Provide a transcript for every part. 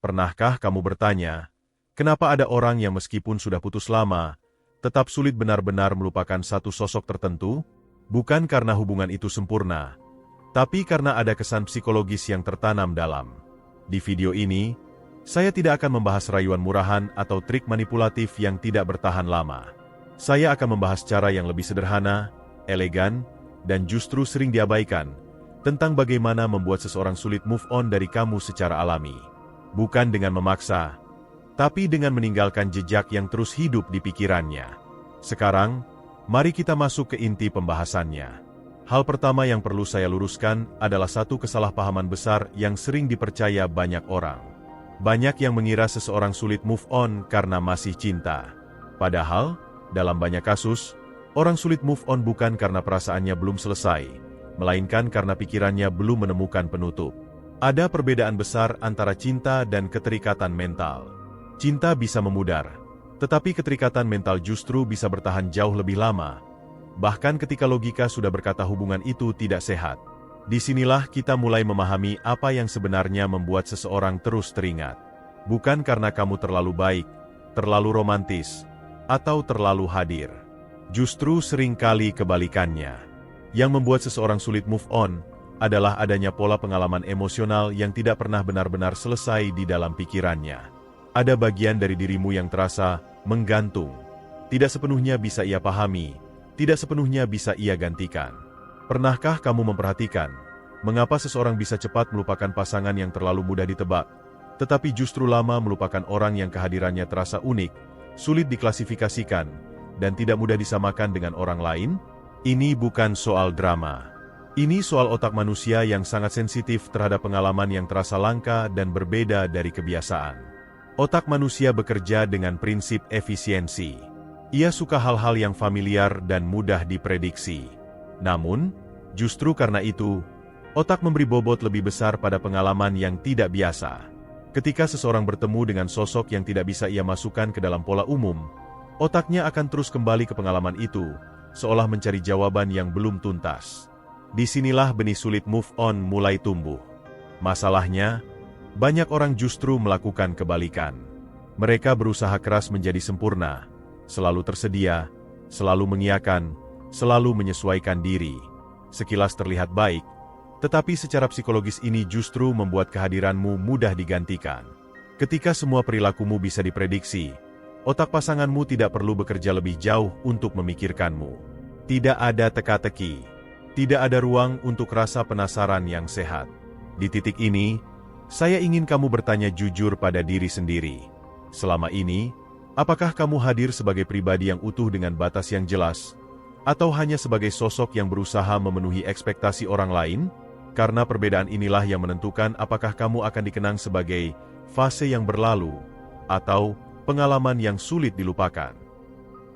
Pernahkah kamu bertanya, kenapa ada orang yang meskipun sudah putus lama, tetap sulit benar-benar melupakan satu sosok tertentu? Bukan karena hubungan itu sempurna, tapi karena ada kesan psikologis yang tertanam dalam. Di video ini, saya tidak akan membahas rayuan murahan atau trik manipulatif yang tidak bertahan lama. Saya akan membahas cara yang lebih sederhana, elegan, dan justru sering diabaikan, tentang bagaimana membuat seseorang sulit move on dari kamu secara alami. Bukan dengan memaksa, tapi dengan meninggalkan jejak yang terus hidup di pikirannya. Sekarang, mari kita masuk ke inti pembahasannya. Hal pertama yang perlu saya luruskan adalah satu kesalahpahaman besar yang sering dipercaya banyak orang. Banyak yang mengira seseorang sulit move on karena masih cinta. Padahal, dalam banyak kasus, orang sulit move on bukan karena perasaannya belum selesai, melainkan karena pikirannya belum menemukan penutup. Ada perbedaan besar antara cinta dan keterikatan mental. Cinta bisa memudar, tetapi keterikatan mental justru bisa bertahan jauh lebih lama, bahkan ketika logika sudah berkata hubungan itu tidak sehat. Disinilah kita mulai memahami apa yang sebenarnya membuat seseorang terus teringat. Bukan karena kamu terlalu baik, terlalu romantis, atau terlalu hadir. Justru seringkali kebalikannya. Yang membuat seseorang sulit move on adalah adanya pola pengalaman emosional yang tidak pernah benar-benar selesai di dalam pikirannya. Ada bagian dari dirimu yang terasa menggantung. Tidak sepenuhnya bisa ia pahami, tidak sepenuhnya bisa ia gantikan. Pernahkah kamu memperhatikan mengapa seseorang bisa cepat melupakan pasangan yang terlalu mudah ditebak, tetapi justru lama melupakan orang yang kehadirannya terasa unik, sulit diklasifikasikan, dan tidak mudah disamakan dengan orang lain? Ini bukan soal drama. Ini soal otak manusia yang sangat sensitif terhadap pengalaman yang terasa langka dan berbeda dari kebiasaan. Otak manusia bekerja dengan prinsip efisiensi. Ia suka hal-hal yang familiar dan mudah diprediksi. Namun, justru karena itu, otak memberi bobot lebih besar pada pengalaman yang tidak biasa. Ketika seseorang bertemu dengan sosok yang tidak bisa ia masukkan ke dalam pola umum, otaknya akan terus kembali ke pengalaman itu, seolah mencari jawaban yang belum tuntas. Disinilah benih sulit move on mulai tumbuh. Masalahnya, banyak orang justru melakukan kebalikan. Mereka berusaha keras menjadi sempurna, selalu tersedia, selalu mengiyakan, selalu menyesuaikan diri. Sekilas terlihat baik, tetapi secara psikologis ini justru membuat kehadiranmu mudah digantikan. Ketika semua perilakumu bisa diprediksi, otak pasanganmu tidak perlu bekerja lebih jauh untuk memikirkanmu. Tidak ada teka-teki. Tidak ada ruang untuk rasa penasaran yang sehat. Di titik ini, saya ingin kamu bertanya jujur pada diri sendiri. Selama ini, apakah kamu hadir sebagai pribadi yang utuh dengan batas yang jelas? Atau hanya sebagai sosok yang berusaha memenuhi ekspektasi orang lain? Karena perbedaan inilah yang menentukan apakah kamu akan dikenang sebagai fase yang berlalu, atau pengalaman yang sulit dilupakan.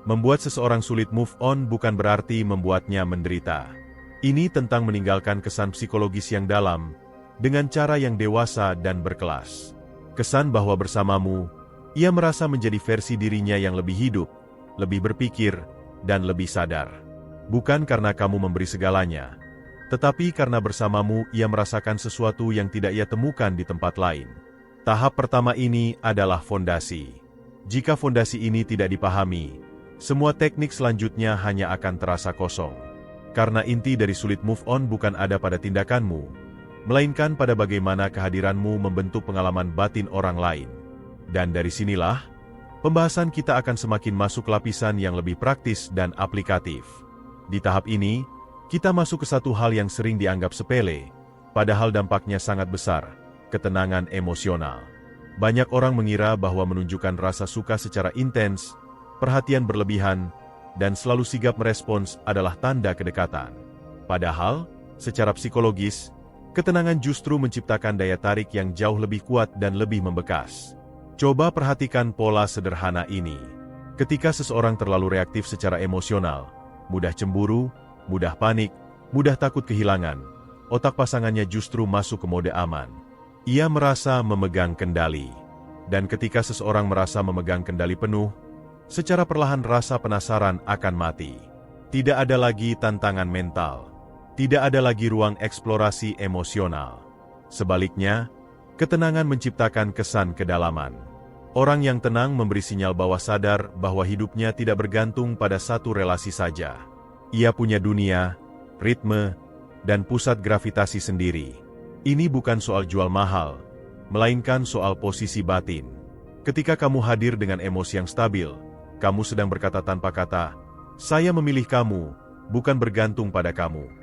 Membuat seseorang sulit move on bukan berarti membuatnya menderita. Ini tentang meninggalkan kesan psikologis yang dalam, dengan cara yang dewasa dan berkelas. Kesan bahwa bersamamu, ia merasa menjadi versi dirinya yang lebih hidup, lebih berpikir, dan lebih sadar. Bukan karena kamu memberi segalanya, tetapi karena bersamamu ia merasakan sesuatu yang tidak ia temukan di tempat lain. Tahap pertama ini adalah fondasi. Jika fondasi ini tidak dipahami, semua teknik selanjutnya hanya akan terasa kosong. Karena inti dari sulit move on bukan ada pada tindakanmu, melainkan pada bagaimana kehadiranmu membentuk pengalaman batin orang lain. Dan dari sinilah, pembahasan kita akan semakin masuk lapisan yang lebih praktis dan aplikatif. Di tahap ini, kita masuk ke satu hal yang sering dianggap sepele, padahal dampaknya sangat besar, ketenangan emosional. Banyak orang mengira bahwa menunjukkan rasa suka secara intens, perhatian berlebihan, dan selalu sigap merespons adalah tanda kedekatan. Padahal, secara psikologis, ketenangan justru menciptakan daya tarik yang jauh lebih kuat dan lebih membekas. Coba perhatikan pola sederhana ini. Ketika seseorang terlalu reaktif secara emosional, mudah cemburu, mudah panik, mudah takut kehilangan, otak pasangannya justru masuk ke mode aman. Ia merasa memegang kendali. Dan ketika seseorang merasa memegang kendali penuh, secara perlahan rasa penasaran akan mati. Tidak ada lagi tantangan mental. Tidak ada lagi ruang eksplorasi emosional. Sebaliknya, Ketenangan menciptakan kesan kedalaman. Orang yang tenang memberi sinyal bawah sadar bahwa hidupnya tidak bergantung pada satu relasi saja. Ia punya dunia, ritme, dan pusat gravitasi sendiri. Ini bukan soal jual mahal, melainkan soal posisi batin. Ketika kamu hadir dengan emosi yang stabil, kamu sedang berkata tanpa kata, "Saya memilih kamu, bukan bergantung pada kamu."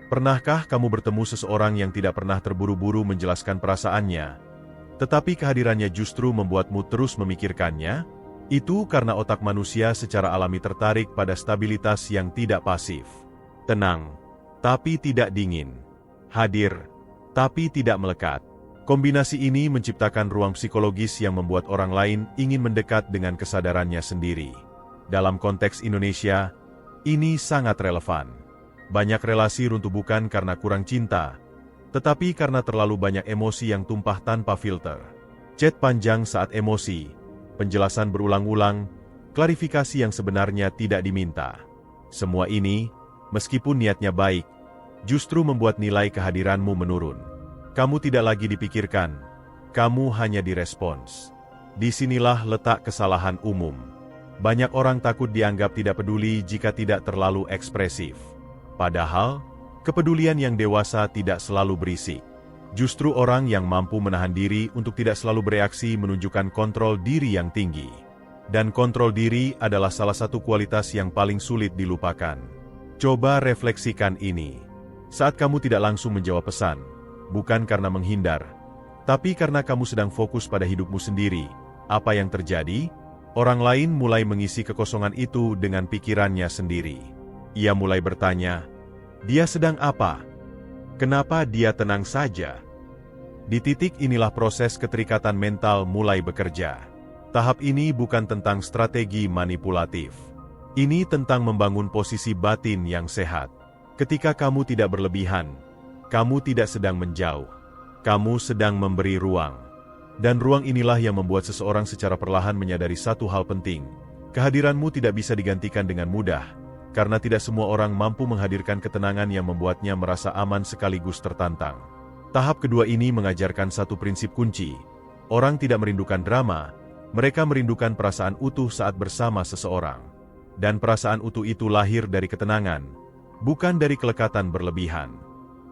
Pernahkah kamu bertemu seseorang yang tidak pernah terburu-buru menjelaskan perasaannya, tetapi kehadirannya justru membuatmu terus memikirkannya? Itu karena otak manusia secara alami tertarik pada stabilitas yang tidak pasif. Tenang, tapi tidak dingin. Hadir, tapi tidak melekat. Kombinasi ini menciptakan ruang psikologis yang membuat orang lain ingin mendekat dengan kesadarannya sendiri. Dalam konteks Indonesia, ini sangat relevan. Banyak relasi runtuh bukan karena kurang cinta, tetapi karena terlalu banyak emosi yang tumpah tanpa filter. Chat panjang saat emosi, penjelasan berulang-ulang, klarifikasi yang sebenarnya tidak diminta. Semua ini, meskipun niatnya baik, justru membuat nilai kehadiranmu menurun. Kamu tidak lagi dipikirkan, kamu hanya direspons. Disinilah letak kesalahan umum. Banyak orang takut dianggap tidak peduli jika tidak terlalu ekspresif. Padahal, kepedulian yang dewasa tidak selalu berisik. Justru orang yang mampu menahan diri untuk tidak selalu bereaksi menunjukkan kontrol diri yang tinggi. Dan kontrol diri adalah salah satu kualitas yang paling sulit dilupakan. Coba refleksikan ini. Saat kamu tidak langsung menjawab pesan, bukan karena menghindar, tapi karena kamu sedang fokus pada hidupmu sendiri, apa yang terjadi? Orang lain mulai mengisi kekosongan itu dengan pikirannya sendiri. Ia mulai bertanya, dia sedang apa? Kenapa dia tenang saja? Di titik inilah proses keterikatan mental mulai bekerja. Tahap ini bukan tentang strategi manipulatif. Ini tentang membangun posisi batin yang sehat. Ketika kamu tidak berlebihan, kamu tidak sedang menjauh. Kamu sedang memberi ruang. Dan ruang inilah yang membuat seseorang secara perlahan menyadari satu hal penting. Kehadiranmu tidak bisa digantikan dengan mudah, karena tidak semua orang mampu menghadirkan ketenangan yang membuatnya merasa aman sekaligus tertantang. Tahap kedua ini mengajarkan satu prinsip kunci. Orang tidak merindukan drama, mereka merindukan perasaan utuh saat bersama seseorang. Dan perasaan utuh itu lahir dari ketenangan, bukan dari kelekatan berlebihan.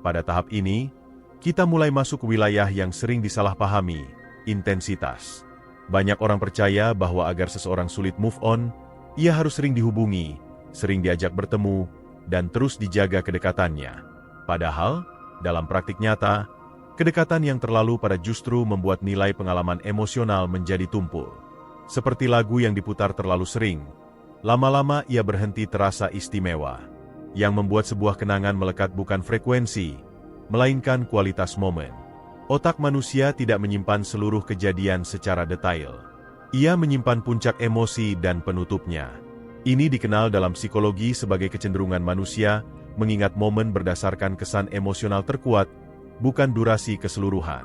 Pada tahap ini, kita mulai masuk ke wilayah yang sering disalahpahami, intensitas. Banyak orang percaya bahwa agar seseorang sulit move on, ia harus sering dihubungi, sering diajak bertemu, dan terus dijaga kedekatannya. Padahal, dalam praktik nyata, kedekatan yang terlalu pada justru membuat nilai pengalaman emosional menjadi tumpul. Seperti lagu yang diputar terlalu sering, lama-lama ia berhenti terasa istimewa. Yang membuat sebuah kenangan melekat bukan frekuensi, melainkan kualitas momen. Otak manusia tidak menyimpan seluruh kejadian secara detail. Ia menyimpan puncak emosi dan penutupnya. Ini dikenal dalam psikologi sebagai kecenderungan manusia mengingat momen berdasarkan kesan emosional terkuat, bukan durasi keseluruhan.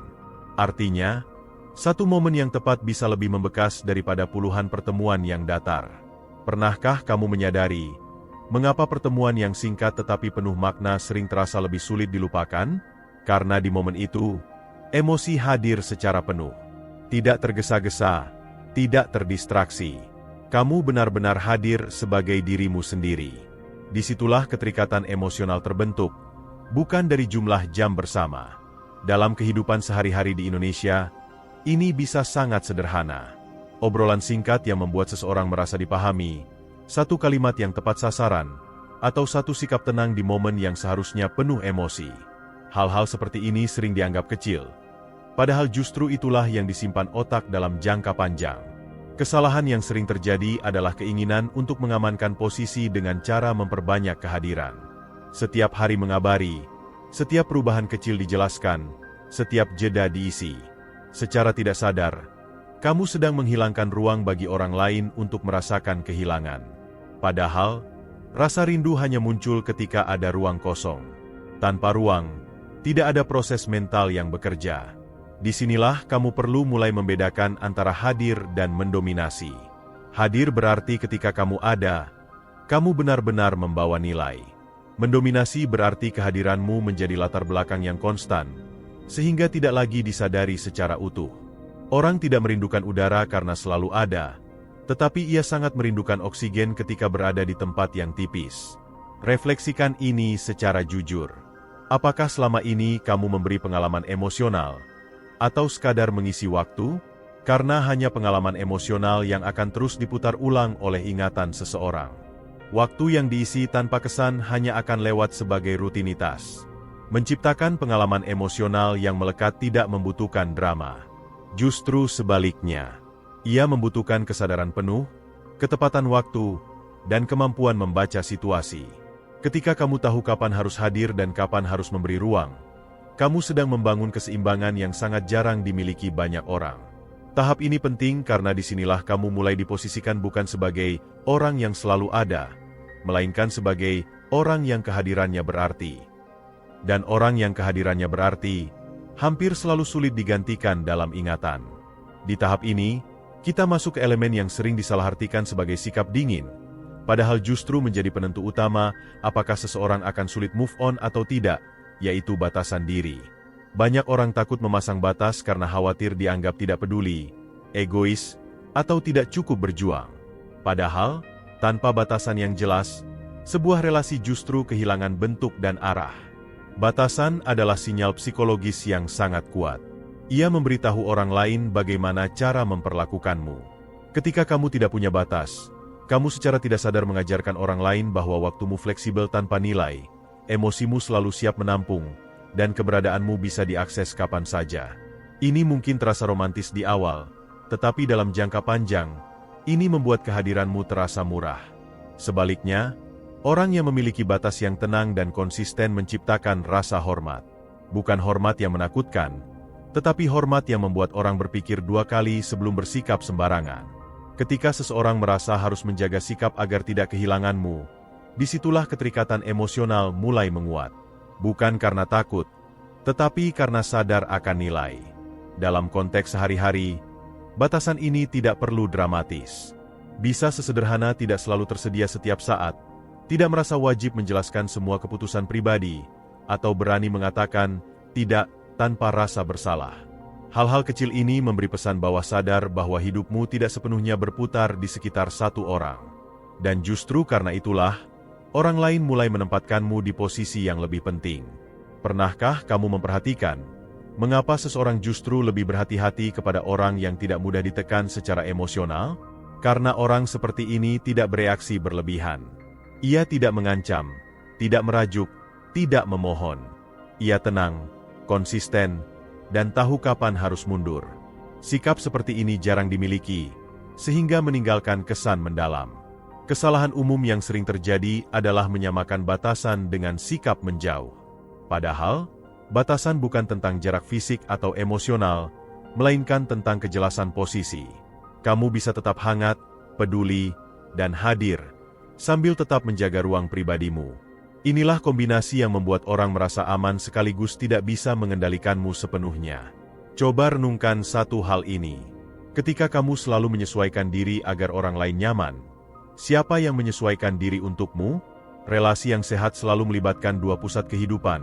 Artinya, satu momen yang tepat bisa lebih membekas daripada puluhan pertemuan yang datar. Pernahkah kamu menyadari, mengapa pertemuan yang singkat tetapi penuh makna sering terasa lebih sulit dilupakan? Karena di momen itu, emosi hadir secara penuh. Tidak tergesa-gesa, tidak terdistraksi. Kamu benar-benar hadir sebagai dirimu sendiri. Disitulah keterikatan emosional terbentuk, bukan dari jumlah jam bersama. Dalam kehidupan sehari-hari di Indonesia, ini bisa sangat sederhana. Obrolan singkat yang membuat seseorang merasa dipahami, satu kalimat yang tepat sasaran, atau satu sikap tenang di momen yang seharusnya penuh emosi. Hal-hal seperti ini sering dianggap kecil, padahal justru itulah yang disimpan otak dalam jangka panjang. Kesalahan yang sering terjadi adalah keinginan untuk mengamankan posisi dengan cara memperbanyak kehadiran. Setiap hari mengabari, setiap perubahan kecil dijelaskan, setiap jeda diisi. Secara tidak sadar, kamu sedang menghilangkan ruang bagi orang lain untuk merasakan kehilangan. Padahal, rasa rindu hanya muncul ketika ada ruang kosong. Tanpa ruang, tidak ada proses mental yang bekerja. Disinilah kamu perlu mulai membedakan antara hadir dan mendominasi. Hadir berarti ketika kamu ada, kamu benar-benar membawa nilai. Mendominasi berarti kehadiranmu menjadi latar belakang yang konstan, sehingga tidak lagi disadari secara utuh. Orang tidak merindukan udara karena selalu ada, tetapi ia sangat merindukan oksigen ketika berada di tempat yang tipis. Refleksikan ini secara jujur. Apakah selama ini kamu memberi pengalaman emosional, atau sekadar mengisi waktu? Karena hanya pengalaman emosional yang akan terus diputar ulang oleh ingatan seseorang. Waktu yang diisi tanpa kesan hanya akan lewat sebagai rutinitas. Menciptakan pengalaman emosional yang melekat tidak membutuhkan drama. Justru sebaliknya, ia membutuhkan kesadaran penuh, ketepatan waktu, dan kemampuan membaca situasi. Ketika kamu tahu kapan harus hadir dan kapan harus memberi ruang, kamu sedang membangun keseimbangan yang sangat jarang dimiliki banyak orang. Tahap ini penting karena disinilah kamu mulai diposisikan bukan sebagai orang yang selalu ada, melainkan sebagai orang yang kehadirannya berarti. Dan orang yang kehadirannya berarti, hampir selalu sulit digantikan dalam ingatan. Di tahap ini, kita masuk ke elemen yang sering disalahartikan sebagai sikap dingin, padahal justru menjadi penentu utama apakah seseorang akan sulit move on atau tidak, yaitu batasan diri. Banyak orang takut memasang batas karena khawatir dianggap tidak peduli, egois, atau tidak cukup berjuang. Padahal, tanpa batasan yang jelas, sebuah relasi justru kehilangan bentuk dan arah. Batasan adalah sinyal psikologis yang sangat kuat. Ia memberitahu orang lain bagaimana cara memperlakukanmu. Ketika kamu tidak punya batas, kamu secara tidak sadar mengajarkan orang lain bahwa waktumu fleksibel tanpa nilai, emosimu selalu siap menampung, dan keberadaanmu bisa diakses kapan saja. Ini mungkin terasa romantis di awal, tetapi dalam jangka panjang, ini membuat kehadiranmu terasa murah. Sebaliknya, orang yang memiliki batas yang tenang dan konsisten menciptakan rasa hormat. Bukan hormat yang menakutkan, tetapi hormat yang membuat orang berpikir dua kali sebelum bersikap sembarangan. Ketika seseorang merasa harus menjaga sikap agar tidak kehilanganmu, disitulah keterikatan emosional mulai menguat. Bukan karena takut, tetapi karena sadar akan nilai. Dalam konteks sehari-hari, batasan ini tidak perlu dramatis. Bisa sesederhana tidak selalu tersedia setiap saat, tidak merasa wajib menjelaskan semua keputusan pribadi, atau berani mengatakan tidak tanpa rasa bersalah. Hal-hal kecil ini memberi pesan bawah sadar bahwa hidupmu tidak sepenuhnya berputar di sekitar satu orang. Dan justru karena itulah, orang lain mulai menempatkanmu di posisi yang lebih penting. Pernahkah kamu memperhatikan, mengapa seseorang justru lebih berhati-hati kepada orang yang tidak mudah ditekan secara emosional? Karena orang seperti ini tidak bereaksi berlebihan. Ia tidak mengancam, tidak merajuk, tidak memohon. Ia tenang, konsisten, dan tahu kapan harus mundur. Sikap seperti ini jarang dimiliki, sehingga meninggalkan kesan mendalam. Kesalahan umum yang sering terjadi adalah menyamakan batasan dengan sikap menjauh. Padahal, batasan bukan tentang jarak fisik atau emosional, melainkan tentang kejelasan posisi. Kamu bisa tetap hangat, peduli, dan hadir, sambil tetap menjaga ruang pribadimu. Inilah kombinasi yang membuat orang merasa aman sekaligus tidak bisa mengendalikanmu sepenuhnya. Coba renungkan satu hal ini. Ketika kamu selalu menyesuaikan diri agar orang lain nyaman, siapa yang menyesuaikan diri untukmu? Relasi yang sehat selalu melibatkan dua pusat kehidupan,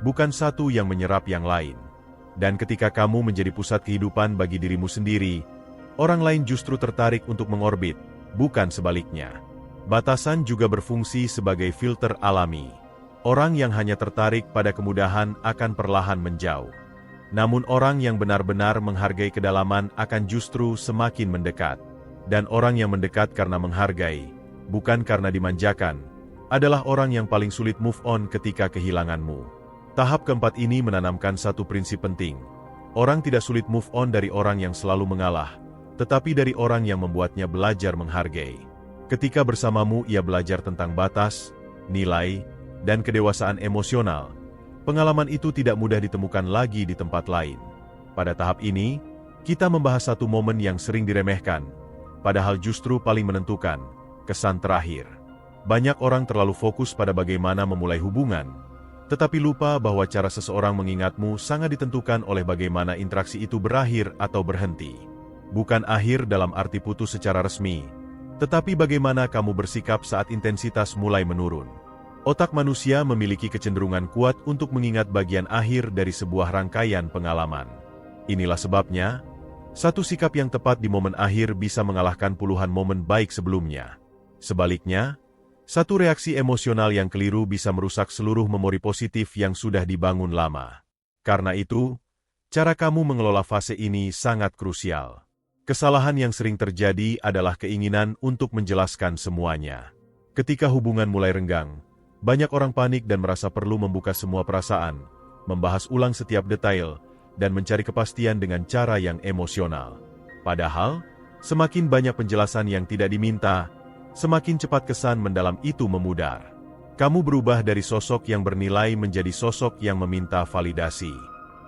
bukan satu yang menyerap yang lain. Dan ketika kamu menjadi pusat kehidupan bagi dirimu sendiri, orang lain justru tertarik untuk mengorbit, bukan sebaliknya. Batasan juga berfungsi sebagai filter alami. Orang yang hanya tertarik pada kemudahan akan perlahan menjauh. Namun orang yang benar-benar menghargai kedalaman akan justru semakin mendekat. Dan orang yang mendekat karena menghargai, bukan karena dimanjakan, adalah orang yang paling sulit move on ketika kehilanganmu. Tahap keempat ini menanamkan satu prinsip penting. Orang tidak sulit move on dari orang yang selalu mengalah, tetapi dari orang yang membuatnya belajar menghargai. Ketika bersamamu ia belajar tentang batas, nilai, dan kedewasaan emosional. Pengalaman itu tidak mudah ditemukan lagi di tempat lain. Pada tahap ini, kita membahas satu momen yang sering diremehkan, padahal justru paling menentukan, kesan terakhir. Banyak orang terlalu fokus pada bagaimana memulai hubungan, tetapi lupa bahwa cara seseorang mengingatmu sangat ditentukan oleh bagaimana interaksi itu berakhir atau berhenti. Bukan akhir dalam arti putus secara resmi, tetapi bagaimana kamu bersikap saat intensitas mulai menurun. Otak manusia memiliki kecenderungan kuat untuk mengingat bagian akhir dari sebuah rangkaian pengalaman. Inilah sebabnya, satu sikap yang tepat di momen akhir bisa mengalahkan puluhan momen baik sebelumnya. Sebaliknya, satu reaksi emosional yang keliru bisa merusak seluruh memori positif yang sudah dibangun lama. Karena itu, cara kamu mengelola fase ini sangat krusial. Kesalahan yang sering terjadi adalah keinginan untuk menjelaskan semuanya. Ketika hubungan mulai renggang, banyak orang panik dan merasa perlu membuka semua perasaan, membahas ulang setiap detail, dan mencari kepastian dengan cara yang emosional. Padahal, semakin banyak penjelasan yang tidak diminta, semakin cepat kesan mendalam itu memudar. Kamu berubah dari sosok yang bernilai menjadi sosok yang meminta validasi.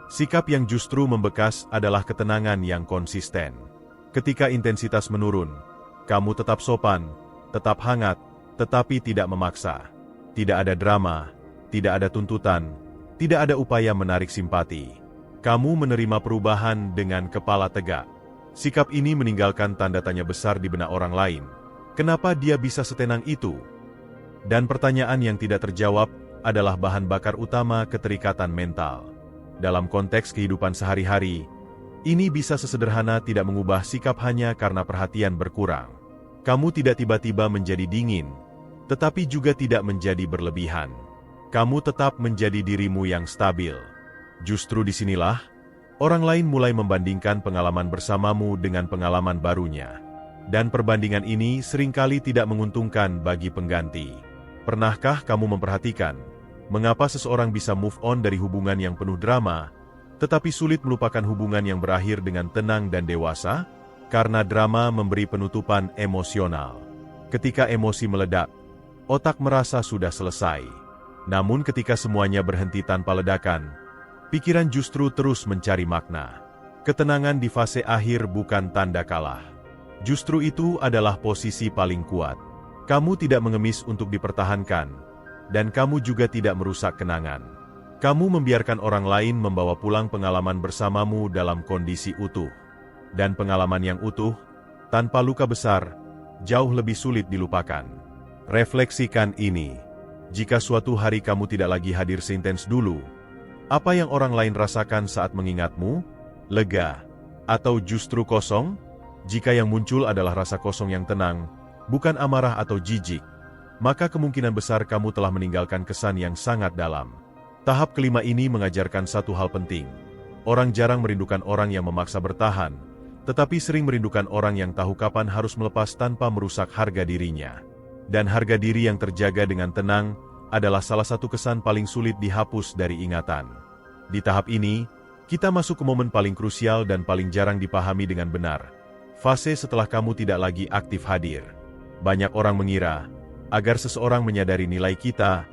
Sikap yang justru membekas adalah ketenangan yang konsisten. Ketika intensitas menurun, kamu tetap sopan, tetap hangat, tetapi tidak memaksa. Tidak ada drama, tidak ada tuntutan, tidak ada upaya menarik simpati. Kamu menerima perubahan dengan kepala tegak. Sikap ini meninggalkan tanda tanya besar di benak orang lain. Kenapa dia bisa setenang itu? Dan pertanyaan yang tidak terjawab adalah bahan bakar utama keterikatan mental. Dalam konteks kehidupan sehari-hari, ini bisa sesederhana tidak mengubah sikap hanya karena perhatian berkurang. Kamu tidak tiba-tiba menjadi dingin, tetapi juga tidak menjadi berlebihan. Kamu tetap menjadi dirimu yang stabil. Justru disinilah, orang lain mulai membandingkan pengalaman bersamamu dengan pengalaman barunya. Dan perbandingan ini seringkali tidak menguntungkan bagi pengganti. Pernahkah kamu memperhatikan, mengapa seseorang bisa move on dari hubungan yang penuh drama, tetapi sulit melupakan hubungan yang berakhir dengan tenang dan dewasa? Karena drama memberi penutupan emosional. Ketika emosi meledak, otak merasa sudah selesai. Namun ketika semuanya berhenti tanpa ledakan, pikiran justru terus mencari makna. Ketenangan di fase akhir bukan tanda kalah. Justru itu adalah posisi paling kuat. Kamu tidak mengemis untuk dipertahankan, dan kamu juga tidak merusak kenangan. Kamu membiarkan orang lain membawa pulang pengalaman bersamamu dalam kondisi utuh. Dan pengalaman yang utuh, tanpa luka besar, jauh lebih sulit dilupakan. Refleksikan ini. Jika suatu hari kamu tidak lagi hadir seintens dulu, apa yang orang lain rasakan saat mengingatmu? Lega? Atau justru kosong? Jika yang muncul adalah rasa kosong yang tenang, bukan amarah atau jijik, maka kemungkinan besar kamu telah meninggalkan kesan yang sangat dalam. Tahap kelima ini mengajarkan satu hal penting. Orang jarang merindukan orang yang memaksa bertahan, tetapi sering merindukan orang yang tahu kapan harus melepas tanpa merusak harga dirinya. Dan harga diri yang terjaga dengan tenang adalah salah satu kesan paling sulit dihapus dari ingatan. Di tahap ini, kita masuk ke momen paling krusial dan paling jarang dipahami dengan benar. Fase setelah kamu tidak lagi aktif hadir. Banyak orang mengira, agar seseorang menyadari nilai kita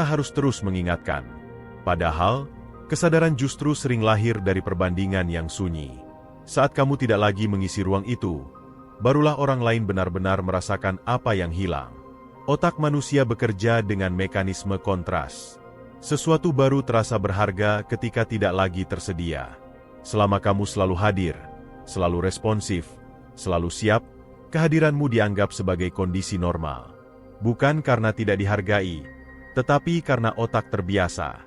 harus terus mengingatkan. Padahal, kesadaran justru sering lahir dari perbandingan yang sunyi. Saat kamu tidak lagi mengisi ruang itu, barulah orang lain benar-benar merasakan apa yang hilang. Otak manusia bekerja dengan mekanisme kontras. Sesuatu baru terasa berharga ketika tidak lagi tersedia. Selama kamu selalu hadir, selalu responsif, selalu siap, kehadiranmu dianggap sebagai kondisi normal. Bukan karena tidak dihargai, tetapi karena otak terbiasa.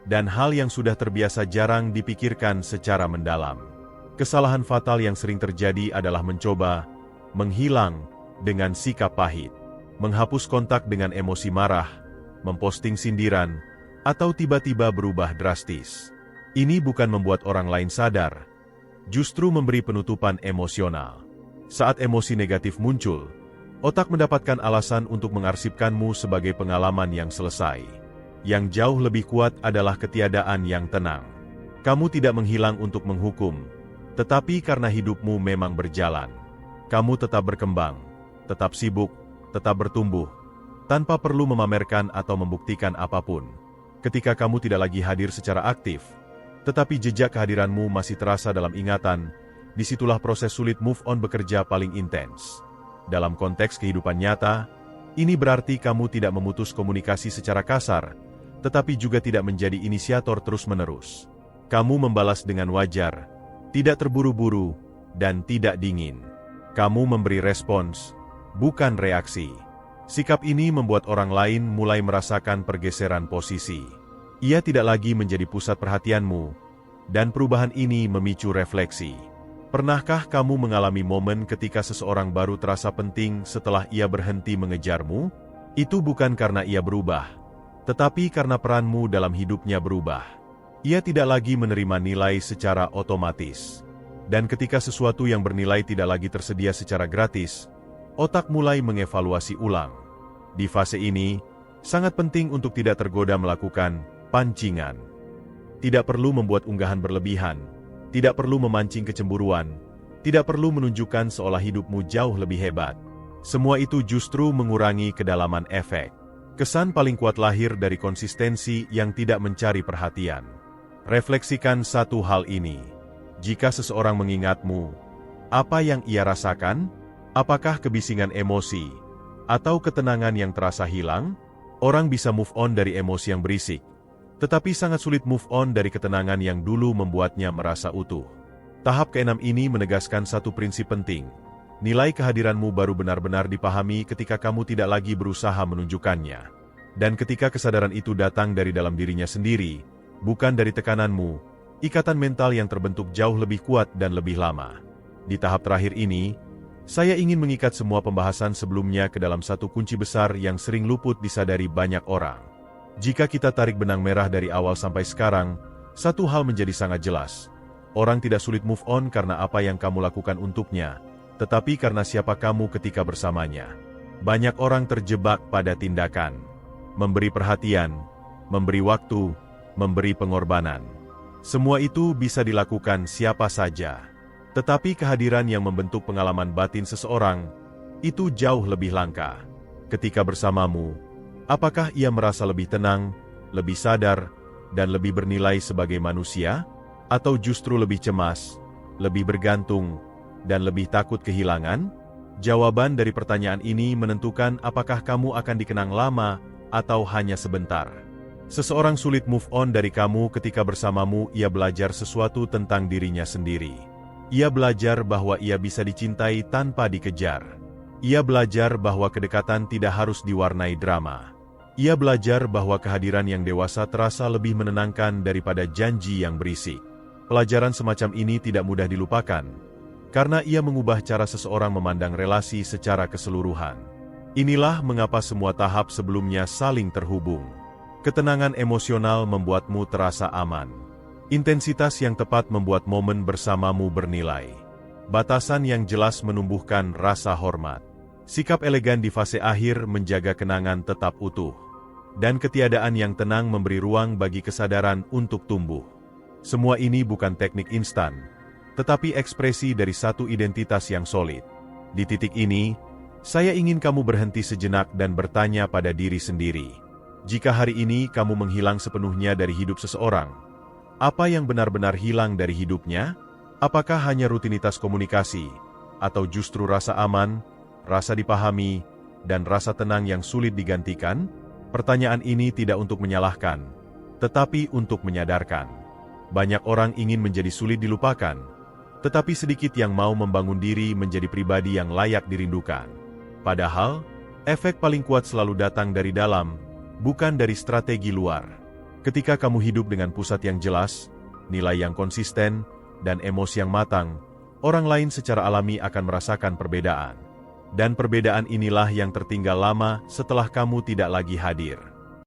Dan hal yang sudah terbiasa jarang dipikirkan secara mendalam. Kesalahan fatal yang sering terjadi adalah mencoba menghilang dengan sikap pahit, menghapus kontak dengan emosi marah, memposting sindiran, atau tiba-tiba berubah drastis. Ini bukan membuat orang lain sadar, justru memberi penutupan emosional. Saat emosi negatif muncul, otak mendapatkan alasan untuk mengarsipkanmu sebagai pengalaman yang selesai. Yang jauh lebih kuat adalah ketiadaan yang tenang. Kamu tidak menghilang untuk menghukum, tetapi karena hidupmu memang berjalan. Kamu tetap berkembang, tetap sibuk, tetap bertumbuh, tanpa perlu memamerkan atau membuktikan apapun. Ketika kamu tidak lagi hadir secara aktif, tetapi jejak kehadiranmu masih terasa dalam ingatan, disitulah proses sulit move on bekerja paling intens. Dalam konteks kehidupan nyata, ini berarti kamu tidak memutus komunikasi secara kasar, tetapi juga tidak menjadi inisiator terus-menerus. Kamu membalas dengan wajar, tidak terburu-buru, dan tidak dingin. Kamu memberi respons, bukan reaksi. Sikap ini membuat orang lain mulai merasakan pergeseran posisi. Ia tidak lagi menjadi pusat perhatianmu, dan perubahan ini memicu refleksi. Pernahkah kamu mengalami momen ketika seseorang baru terasa penting setelah ia berhenti mengejarmu? Itu bukan karena ia berubah, tetapi karena peranmu dalam hidupnya berubah. Ia tidak lagi menerima nilai secara otomatis. Dan ketika sesuatu yang bernilai tidak lagi tersedia secara gratis, otak mulai mengevaluasi ulang. Di fase ini, sangat penting untuk tidak tergoda melakukan pancingan. Tidak perlu membuat unggahan berlebihan, tidak perlu memancing kecemburuan, tidak perlu menunjukkan seolah hidupmu jauh lebih hebat. Semua itu justru mengurangi kedalaman efek. Kesan paling kuat lahir dari konsistensi yang tidak mencari perhatian. Refleksikan satu hal ini. Jika seseorang mengingatmu, apa yang ia rasakan? Apakah kebisingan emosi atau ketenangan yang terasa hilang? Orang bisa move on dari emosi yang berisik, tetapi sangat sulit move on dari ketenangan yang dulu membuatnya merasa utuh. Tahap keenam ini menegaskan satu prinsip penting. Nilai kehadiranmu baru benar-benar dipahami ketika kamu tidak lagi berusaha menunjukkannya. Dan ketika kesadaran itu datang dari dalam dirinya sendiri, bukan dari tekananmu, ikatan mental yang terbentuk jauh lebih kuat dan lebih lama. Di tahap terakhir ini, saya ingin mengikat semua pembahasan sebelumnya ke dalam satu kunci besar yang sering luput disadari banyak orang. Jika kita tarik benang merah dari awal sampai sekarang, satu hal menjadi sangat jelas. Orang tidak sulit move on karena apa yang kamu lakukan untuknya, tetapi karena siapa kamu ketika bersamanya. Banyak orang terjebak pada tindakan, memberi perhatian, memberi waktu, memberi pengorbanan. Semua itu bisa dilakukan siapa saja. Tetapi kehadiran yang membentuk pengalaman batin seseorang, itu jauh lebih langka. Ketika bersamamu, apakah ia merasa lebih tenang, lebih sadar, dan lebih bernilai sebagai manusia? Atau justru lebih cemas, lebih bergantung, dan lebih takut kehilangan? Jawaban dari pertanyaan ini menentukan apakah kamu akan dikenang lama atau hanya sebentar. Seseorang sulit move on dari kamu ketika bersamamu ia belajar sesuatu tentang dirinya sendiri. Ia belajar bahwa ia bisa dicintai tanpa dikejar. Ia belajar bahwa kedekatan tidak harus diwarnai drama. Ia belajar bahwa kehadiran yang dewasa terasa lebih menenangkan daripada janji yang berisik. Pelajaran semacam ini tidak mudah dilupakan, karena ia mengubah cara seseorang memandang relasi secara keseluruhan. Inilah mengapa semua tahap sebelumnya saling terhubung. Ketenangan emosional membuatmu terasa aman. Intensitas yang tepat membuat momen bersamamu bernilai. Batasan yang jelas menumbuhkan rasa hormat. Sikap elegan di fase akhir menjaga kenangan tetap utuh. Dan ketiadaan yang tenang memberi ruang bagi kesadaran untuk tumbuh. Semua ini bukan teknik instan, tetapi ekspresi dari satu identitas yang solid. Di titik ini, saya ingin kamu berhenti sejenak dan bertanya pada diri sendiri. Jika hari ini kamu menghilang sepenuhnya dari hidup seseorang, apa yang benar-benar hilang dari hidupnya? Apakah hanya rutinitas komunikasi, atau justru rasa aman, rasa dipahami, dan rasa tenang yang sulit digantikan? Pertanyaan ini tidak untuk menyalahkan, tetapi untuk menyadarkan. Banyak orang ingin menjadi sulit dilupakan, tetapi sedikit yang mau membangun diri menjadi pribadi yang layak dirindukan. Padahal, efek paling kuat selalu datang dari dalam, bukan dari strategi luar. Ketika kamu hidup dengan pusat yang jelas, nilai yang konsisten, dan emosi yang matang, orang lain secara alami akan merasakan perbedaan. Dan perbedaan inilah yang tertinggal lama setelah kamu tidak lagi hadir.